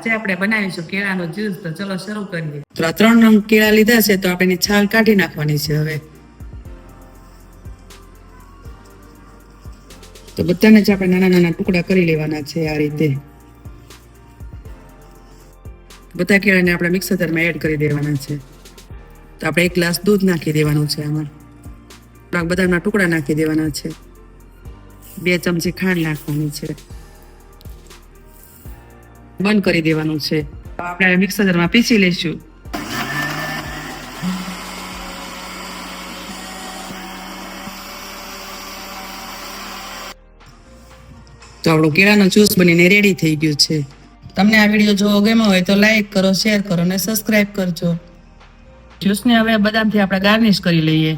આજે આપણે બનાવીશું કેળાનો જ્યુસ. તો ચલો શરૂ કરીએ. તો આ 3 નંગ કેળા લીધા છે, તો આપણે એની છાલ કાઢી નાખવાની છે. હવે તો બધાને જ આપણે નાના નાના ટુકડા કરી લેવાના છે. આ રીતે બધા કેળાને આપણે મિક્સર જારમાં એડ કરી દેવાના છે. તો આપણે 1 ગ્લાસ દૂધ નાખી દેવાનું છે. આમાં થોડાક બદામના ટુકડા નાખી દેવાના છે. 2 ચમચી ખાંડ નાખવાની છે. બંધ કરી દેવાનું છે. આપણે મિક્સર જારમાં પીસી લઈશું. તો આપણો કેળાનો જ્યુસ બનીને રેડી થઈ ગયું છે. તમને આ વિડીયો જોવો ગમ્યો હોય તો લાઈક કરો, શેર કરો અને સબસ્ક્રાઇબ કરજો. જ્યુસને હવે બદામથી આપણે ગાર્નિશ કરી લઈએ.